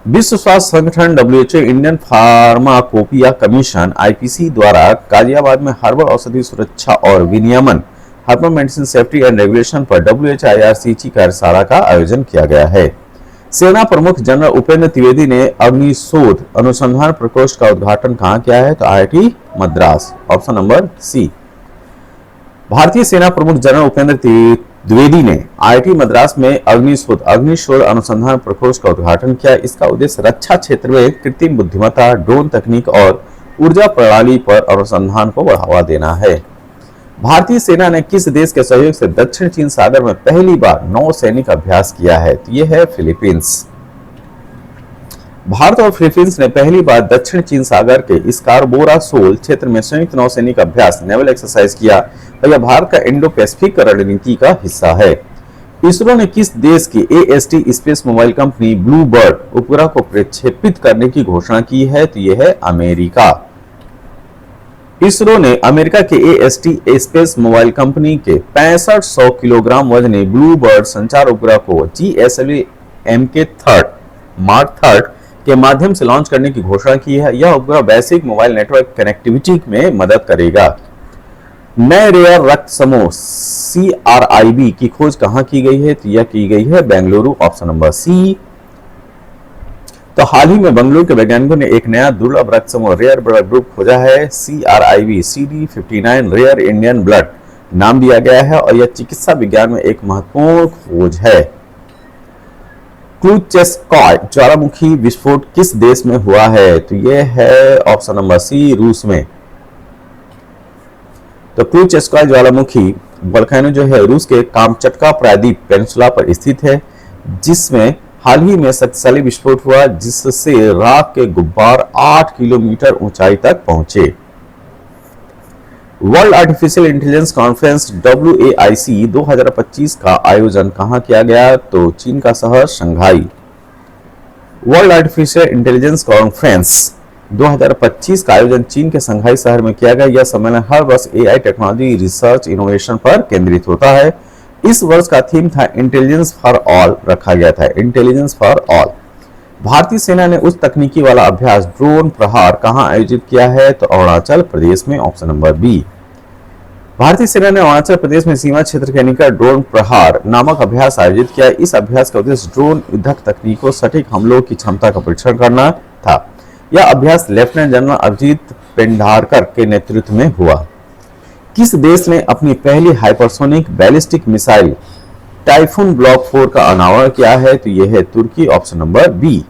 विश्व स्वास्थ्य संगठन WHO Indian pharmacopoeia commission IPC द्वारा गाजियाबाद में हर्बल औषधि सुरक्षा और विनियमन herbal medicine safety and regulation पर WHO IRCH कार्यशाला का आयोजन किया गया है। सेना प्रमुख जनरल उपेंद्र द्विवेदी ने अग्निशोध अनुसंधान प्रकोष्ठ का उद्घाटन कहां किया है? तो IIT Madras, option number C. भारतीय सेना प्रमुख जनरल उपेंद्र द्विवेदी ने आईआईटी मद्रास में अग्निशोध अनुसंधान प्रकोष्ठ का उद्घाटन किया। इसका उद्देश्य रक्षा क्षेत्र में कृत्रिम बुद्धिमत्ता, ड्रोन तकनीक और ऊर्जा प्रणाली पर अनुसंधान को बढ़ावा देना है। भारतीय सेना ने किस देश के सहयोग से दक्षिण चीन सागर में पहली बार नौसैनिक अभ्यास किया है? तो यह है फिलीपींस। भारत और फिलीपींस ने पहली बार दक्षिण चीन सागर के स्कारबोरा शोल क्षेत्र में संयुक्त नौसैनिक अभ्यास नेवल एक्सरसाइज किया और यह भारत का इंडो पैसिफिक रणनीति का हिस्सा है। इसरो ने किस देश की AST space mobile company blue bird उपग्रह को प्रक्षेपित करने की घोषणा की है? तो यह है अमेरिका। इसरो ने अमेरिका के AST स्पेस मोबाइल कंपनी के 6500 किलोग्राम वजनी ब्लू बर्ड संचार उपग्रह को GSLV MK3 मार्क 3 के माध्यम से लॉन्च करने की घोषणा की है। यह उपग्रह वैश्विक मोबाइल नेटवर्क कनेक्टिविटी में मदद करेगा। नए रेयर रक्त समूह CRIB की खोज कहां की गई है? तो यह की गई है बेंगलुरु, ऑप्शन नंबर सी। तो हाल ही में बेंगलुरु के वैज्ञानिकों ने एक नया दुर्लभ रक्त समूह रेयर ब्लड ग्रुप खोजा है। CRIB CD59 rare Indian blood नाम दिया गया है और यह चिकित्सा विज्ञान में एक महत्वपूर्ण खोज है। क्लुचेस्कॉय ज्वालामुखी विस्फोट किस देश में हुआ है? तो यह है ऑप्शन नंबर सी, रूस में। तो क्लुचेस्कॉय ज्वालामुखी वोल्केनो जो है रूस के कामचटका प्रायद्वीप पेनिनसुला पर स्थित है, जिसमें हाल ही में शक्तिशाली विस्फोट हुआ जिससे राख के गुब्बार 8 किलोमीटर ऊंचाई तक पहुंचे। World artificial intelligence conference WAIC 2025 का आयोजन कहां किया गया? तो चीन का शहर Shanghai. World artificial intelligence conference 2025 का आयोजन चीन के शंघाई शहर में किया गया। यह सम्मेलन हर वर्ष AI टेक्नोलॉजी रिसर्च इनोवेशन पर केंद्रित होता है। इस वर्ष का थीम था इंटेलिजेंस फॉर ऑल रखा गया था, इंटेलिजेंस फॉर ऑल। भारतीय सेना ने उच्च तकनीकी वाला अभ्यास ड्रोन प्रहार कहां आयोजित किया है? तो अरुणाचल प्रदेश में, ऑप्शन नंबर बी। भारतीय सेना ने अरुणाचल प्रदेश में सीमा क्षेत्र के निकट ड्रोन प्रहार नामक अभ्यास आयोजित किया। इस अभ्यास का उद्देश्य ड्रोन युद्धक तकनीकों सटीक हमलों की क्षमता का परीक्षण करना था। यह अभ्यास लेफ्टिनेंट जनरल अभिजीत पेंढारकर के नेतृत्व में हुआ। किस देश ने अपनी पहली hypersonic ballistic missile typhoon block 4 का अनावरण किया है? तो यह है तुर्की, ऑप्शन नंबर बी।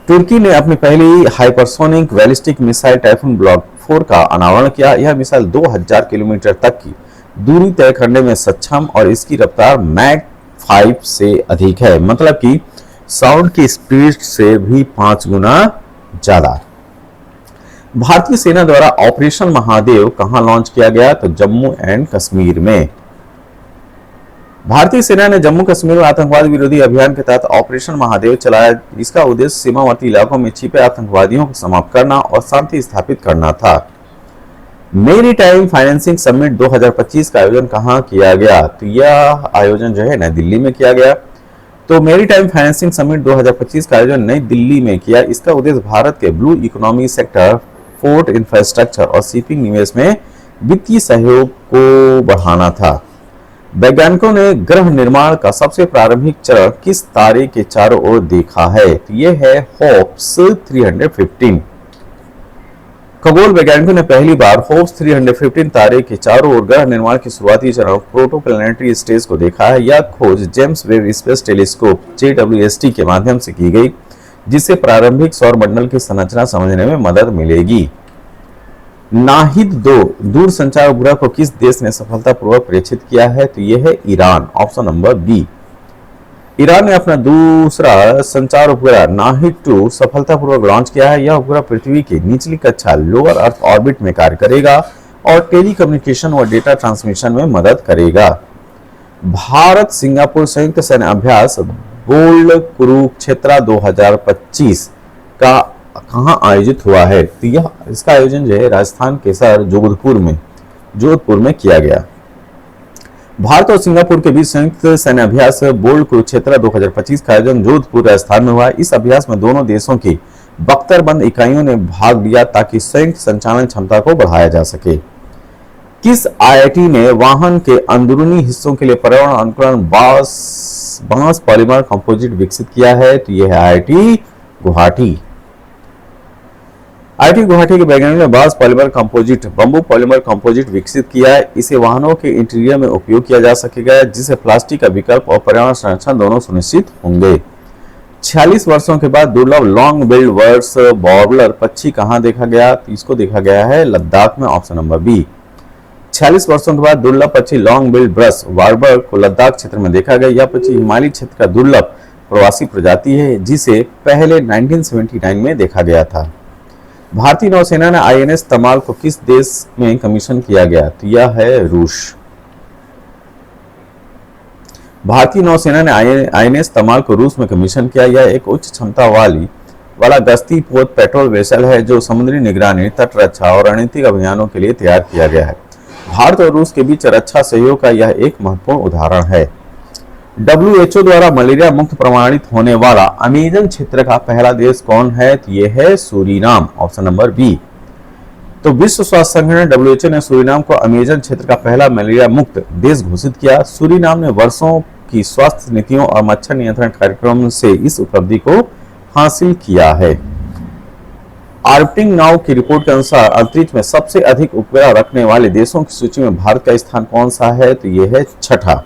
तुर्की ने अपनी पहली hypersonic ballistic missile typhoon block 4 का अनावरण किया। यह मिसाइल 2000 किलोमीटर तक की दूरी तय करने में सक्षम और इसकी रफ्तार मैक 5 से अधिक है, मतलब कि साउंड की स्पीड से भी 5 गुना ज्यादा। भारतीय सेना द्वारा ऑपरेशन महादेव कहां लॉन्च किया गया? तो जम्मू एंड कश्मीर में। भारतीय सेना ने जम्मू कश्मीर में आतंकवाद विरोधी अभियान के तहत ऑपरेशन महादेव चलाया। इसका उद्देश्य सीमावर्ती इलाकों में छिपे आतंकवादियों को समाप्त करना और शांति स्थापित करना था। मेरीटाइम फाइनेंसिंग समिट 2025 का आयोजन कहां किया गया? तो यह आयोजन जो है नई दिल्ली में किया गया। तो मेरीटाइम फाइनेंसिंग समिट 2025 का आयोजन नई दिल्ली में किया। इसका उद्देश्य भारत के blue economy sector, port infrastructure और शिपिंग निवेश में वित्तीय सहयोग को बढ़ाना था। वैज्ञानिकों ने ग्रह निर्माण का सबसे प्रारंभिक चरण किस तारे के चारों ओर देखा है? तो यह है होप्स 315। खगोल वैज्ञानिकों ने पहली बार होप्स 315 तारे के चारों ओर ग्रह निर्माण की शुरुआती चरण प्रोटोप्लैनेटरी स्टेज को देखा है। यह खोज James Webb space telescope JWST के माध्यम से की गई, जिससे प्रारंभिक सौर मंडल की संरचना समझने में मदद मिलेगी। नाहिद 2 दूर संचार उपग्रह को किस देश ने सफलतापूर्वक प्रेषित किया है? तो यह है Iran, option number B. Iran ने अपना दूसरा संचार उपग्रह नाहिद 2 सफलतापूर्वक लॉन्च किया है। यह उपग्रह पृथ्वी की निचली कक्षा लोअर अर्थ ऑर्बिट में कार्य करेगा और टेलीकम्युनिकेशन और डेटा ट्रांसमिशन में मदद करेगा। भारत सिंगापुर संयुक्त सैन्य अभ्यास बोल्ड कुरुक्षेत्र 2025 का कहां आयोजित हुआ है? तो यह इसका आयोजन जो है राजस्थान के शहर जोधपुर में किया गया। भारत और सिंगापुर के बीच संयुक्त सैन्य अभ्यास बोल्ड कुरुक्षेत्र 2025 का आयोजन जोधपुर राजस्थान में हुआ। इस अभ्यास में दोनों देशों की बख्तरबंद इकाइयों ने भाग लिया ताकि संयुक्त संचालन क्षमता को बढ़ाया जा सके। किस IIT ने वाहन के अंदरूनी हिस्सों के लिए पर्यावरण अनुकूल बांस पॉलीमर कंपोजिट विकसित किया है? तो यह है आईआईटी गुवाहाटी। आईआईटी गुवाहाटी के वैज्ञानिकों ने बांस polymer composite, bamboo polymer composite विकसित किया है। इसे वाहनों के इंटीरियर में उपयोग किया जा सकेगा, जिससे प्लास्टिक का विकल्प और पर्यावरण संरक्षण दोनों सुनिश्चित होंगे। 46 वर्षों के बाद दुर्लभ लॉन्ग बिल्ड वर्ड्स वॉर्बलर पक्षी कहां देखा गया? तो इसको देखा गया है लद्दाख में, ऑप्शन नंबर बी। 46 वर्षों के बाद दुर्लभ पक्षी लॉन्ग बिल्ड ब्रश वार्बर को लद्दाख क्षेत्र में देखा गया। यह पक्षी हिमालयी क्षेत्र का दुर्लभ प्रवासी प्रजाति है, जिसे पहले 1979 में देखा गया था। भारतीय नौसेना ने आईएनएस तमाल को किस देश में कमीशन किया गया? तो यह है रूस। भारतीय नौसेना ने आईएनएस तमाल को रूस में कमीशन किया। यह एक उच्च क्षमता वाला गश्ती पोत पेट्रोल वेसल है, जो समुद्री निगरानी, तट रक्षा और रणनीतिक अभियानों के लिए तैयार किया गया है। भारत और रूस के बीच रक्षा सहयोग का यह एक महत्वपूर्ण उदाहरण है। WHO द्वारा मलेरिया मुक्त प्रमाणित होने वाला अमेजन क्षेत्र का पहला देश कौन है? तो यह है सूरीनाम, ऑप्शन नंबर बी। तो विश्व स्वास्थ्य संगठन WHO ने सूरीनाम को अमेजन क्षेत्र का पहला मलेरिया मुक्त देश घोषित किया। सूरीनाम ने वर्षों की स्वास्थ्य नीतियों और मच्छर नियंत्रण कार्यक्रम से इस उपलब्धि को हासिल किया है। ऑर्बिटिंग नाउ की रिपोर्ट के अनुसार अंतरिक्ष में सबसे अधिक उपग्रह रखने वाले देशों की सूची में भारत का स्थान कौन सा है? तो यह है छठा।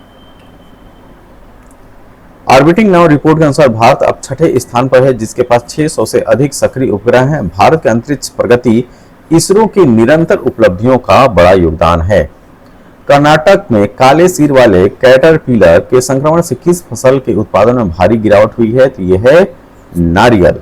ऑर्बिटिंग नाउ रिपोर्ट के अनुसार भारत अब छठे स्थान पर है, जिसके पास 600 से अधिक सक्रिय उपग्रह हैं। भारत के अंतरिक्ष प्रगति इसरो की निरंतर उपलब्धियों का बड़ा योगदान है। कर्नाटक में काले सिर वाले कैटरपिलर के संक्रमण से किस फसल के उत्पादन में भारी गिरावट हुई है? तो यह है नारियल।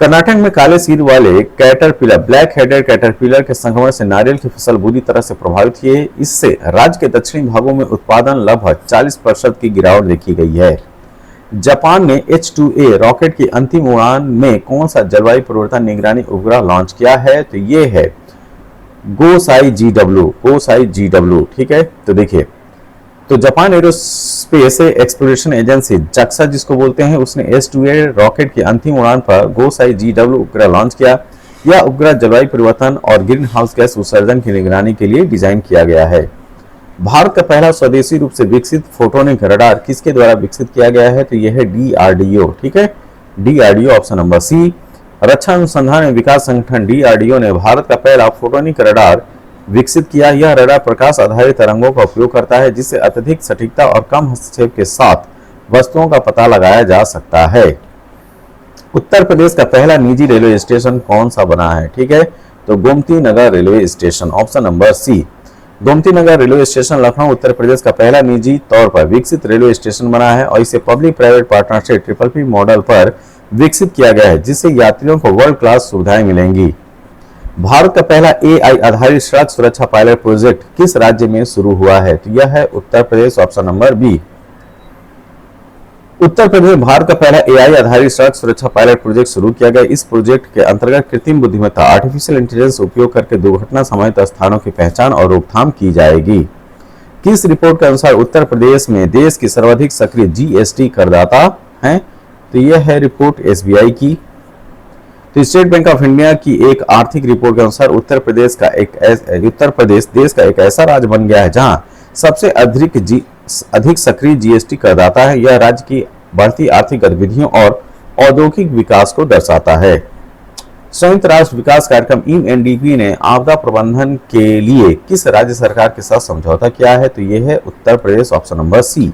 कर्नाटक में काले सिर वाले कैटरपिलर, ब्लैक हेडेड कैटरपिलर के संक्रमण से नारियल की फसल बुरी तरह से प्रभावित हुई है। इससे राज्य के दक्षिणी भागों में उत्पादन लगभग 40% की गिरावट देखी गई है। जापान ने H2A रॉकेट की अंतिम उड़ान में कौन सा जलवायु परिवर्तन निगरानी उपग्रह लॉन्च किया है? तो ये है गोसाई GW, ठीक है। तो देखिए, तो Japan aerospace exploration agency JAXA जिसको बोलते हैं, उसने H2A रॉकेट की अंतिम उड़ान पर गोसाई GW उपग्रह लॉन्च किया। यह उपग्रह जलवायु परिवर्तन और ग्रीन हाउस गैस उत्सर्जन की निगरानी के लिए डिजाइन किया गया है। भारत का पहला स्वदेशी रूप से विकसित फोटोनिक रडार किसके द्वारा विकसित किया गया है? तो यह है DRDO, ठीक है, DRDO, ऑप्शन नंबर सी। रक्षा अनुसंधान एवं विकास संगठन DRDO ने भारत का पहला फोटोनिक रडार विकसित किया। यह रडार प्रकाश आधारित तरंगों का उपयोग करता है, जिससे अत्यधिक सटीकता और कम हस्तक्षेप के साथ वस्तुओं का पता लगाया जा सकता है। उत्तर प्रदेश का पहला निजी रेलवे स्टेशन कौन सा बना है? ठीक है, तो Gomti Nagar railway station, option number C. Gomti Nagar railway station Lucknow Uttar Pradesh का पहला निजी तौर पर विकसित रेलवे स्टेशन बना है और इसे public private partnership PPP model पर विकसित किया गया है, जिससे यात्रियों को वर्ल्ड क्लास सुविधाएं मिलेंगी। भारत का पहला AI आधारित सड़क सुरक्षा पायलट प्रोजेक्ट किस राज्य में शुरू हुआ है? तो यह है Uttar Pradesh, option number B. Uttar Pradesh में भारत का पहला AI आधारित सड़क सुरक्षा पायलट प्रोजेक्ट शुरू किया गया। इस प्रोजेक्ट के अंतर्गत कृत्रिम बुद्धिमत्ता आर्टिफिशियल इंटेलिजेंस उपयोग करके दुर्घटना संभावित स्थानों की पहचान और रोकथाम की जाएगी। किस रिपोर्ट के अनुसार उत्तर प्रदेश में देश की सर्वाधिक सक्रिय GST करदाता है? तो यह है रिपोर्ट SBI की। तो स्टेट बैंक ऑफ इंडिया की एक आर्थिक रिपोर्ट के अनुसार उत्तर प्रदेश देश का एक ऐसा राज्य बन गया है जहां सबसे अधिक सक्रिय GST करदाता है। यह राज्य की बढ़ती आर्थिक गतिविधियों और औद्योगिक विकास को दर्शाता है। संयुक्त राष्ट्र विकास कार्यक्रम UNDP ने आपदा प्रबंधन के लिए किस राज्य सरकार के साथ समझौता किया है? तो यह है उत्तर प्रदेश, ऑप्शन नंबर सी।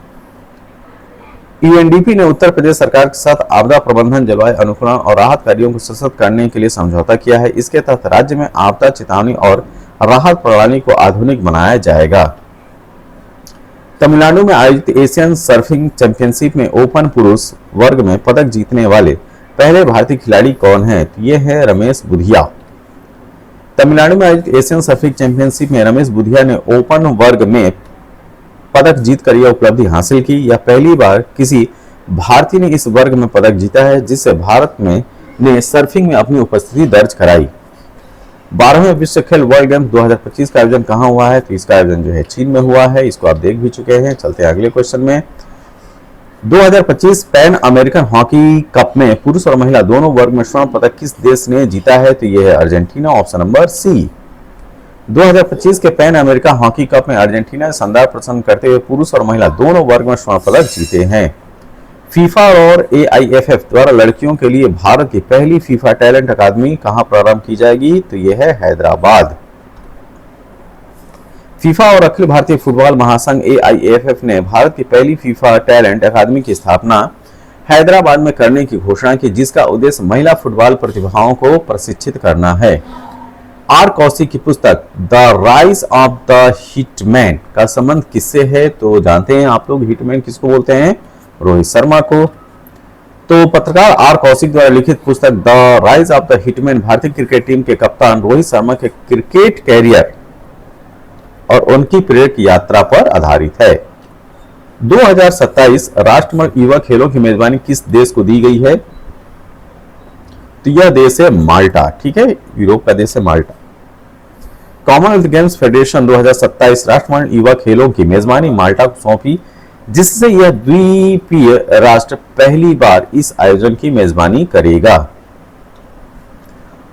UNDP ने उत्तर प्रदेश सरकार के साथ आपदा प्रबंधन, जलवायु अनुकूलन और राहत कार्यों को सशक्त करने के लिए समझौता किया है। इसके तहत राज्य में आपदा चेतावनी और राहत प्रणाली को आधुनिक बनाया जाएगा। तमिलनाडु में आयोजित एशियन सर्फिंग चैंपियनशिप में ओपन पुरुष वर्ग में पदक जीतने वाले पहले भारतीय खिलाड़ी कौन है? तो ये है रमेश बुधिया। तमिलनाडु में आयोजित एशियन सर्फिंग चैंपियनशिप में रमेश बुधिया ने ओपन वर्ग में पदक जीतकर यह उपलब्धि हासिल की। यह पहली बार किसी भारतीय ने इस वर्ग में पदक जीता है, जिससे भारत ने सर्फिंग में अपनी उपस्थिति दर्ज कराई। 12वें विश्व खेल वर्ल्ड गेम्स 2025 का आयोजन कहां हुआ है? तो इसका आयोजन जो है चीन में हुआ है। इसको आप देख भी चुके हैं। चलते हैं अगले क्वेश्चन में। 2025 पैन अमेरिकन हॉकी कप में पुरुष और महिला दोनों वर्ग में स्वर्ण पदक किस देश ने जीता है? तो यह है अर्जेंटीना, ऑप्शन नंबर सी। 2025 के पैन अमेरिका हॉकी कप में अर्जेंटीना ने शानदार प्रदर्शन करते हुए पुरुष और महिला दोनों वर्ग में स्वर्ण पदक जीते हैं। फीफा और AIFF द्वारा लड़कियों के लिए भारत की पहली फीफा टैलेंट अकादमी कहां प्रारंभ की जाएगी, तो यह है हैदराबाद। फीफा और अखिल भारतीय फुटबॉल महासंघ AIFF ने भारत की पहली फीफा टैलेंट अकादमी की स्थापना हैदराबाद में करने की घोषणा की, जिसका उद्देश्य महिला फुटबॉल प्रतिभाओं को प्रशिक्षित करना है। आर कौशिक की पुस्तक the rise of the hitman का संबंध किससे है, तो जानते हैं आप लोग हिटमैन किसको बोलते हैं, रोहित शर्मा को। तो पत्रकार आर कौशिक द्वारा लिखित पुस्तक the rise of the hitman भारतीय क्रिकेट टीम के कप्तान रोहित शर्मा के क्रिकेट कैरियर और उनकी प्रेरक यात्रा पर आधारित है। 2027 राष्ट्रमंडल युवा खेलों की मेजबानी किस देश को दी गई है, तो यह देश है माल्टा। ठीक है, यूरोप का देश है माल्टा। कॉमनवेल्थ गेम्स फेडरेशन 2027 राष्ट्रमंडल युवा खेलों की मेजबानी माल्टा को सौंपी, जिससे यह द्वीपीय राष्ट्र पहली बार इस आयोजन की मेजबानी करेगा।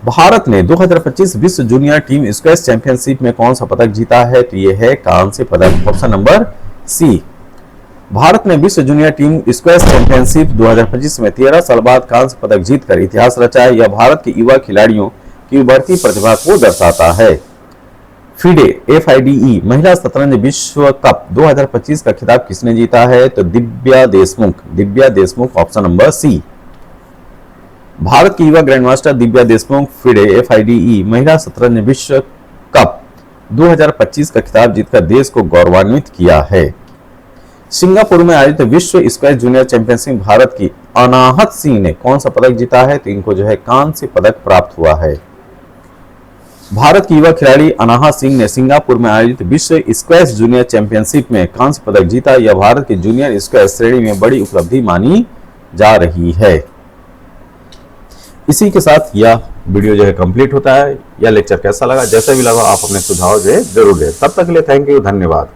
भारत ने 2025 विश्व जूनियर टीम स्क्वैश चैंपियनशिप में कौन सा पदक जीता है, तो यह है कांस्य पदक, ऑप्शन नंबर सी। भारत ने विश्व जूनियर टीम स्क्वैश चैंपियनशिप 2025 में 13 साल बाद कांस्य पदक जीतकर इतिहास रचा है। यह भारत के युवा खिलाड़ियों की उभरती प्रतिभा को दर्शाता है। FIDE महिला शतरंज विश्व कप 2025 का खिताब किसने जीता है, तो Divya Deshmukh, option number C. Bharat की युवा ग्रैंडमास्टर दिव्या देशमुख FIDE महिला शतरंज विश्व कप 2025 का खिताब जीतकर देश को गौरवान्वित किया है। सिंगापुर में आयोजित विश्व स्क्वैश जूनियर चैंपियनशिप भारत की अनाहत सिंह ने कौन सा पदक जीता है, तो इनको जो है कांस्य पदक प्राप्त हुआ है। भारत की युवा खिलाड़ी अनाहत सिंह ने सिंगापुर में आयोजित विश्व स्क्वैश जूनियर चैंपियनशिप में कांस्य पदक जीता। यह भारत की जूनियर स्क्वैश श्रेणी में बड़ी उपलब्धि मानी जा रही है। इसी के साथ यह वीडियो जो है कंप्लीट होता है। यह लेक्चर कैसा लगा, जैसा भी लगा आप अपने सुझाव जो है जरूर दें। तब तक के लिए थैंक यू, धन्यवाद।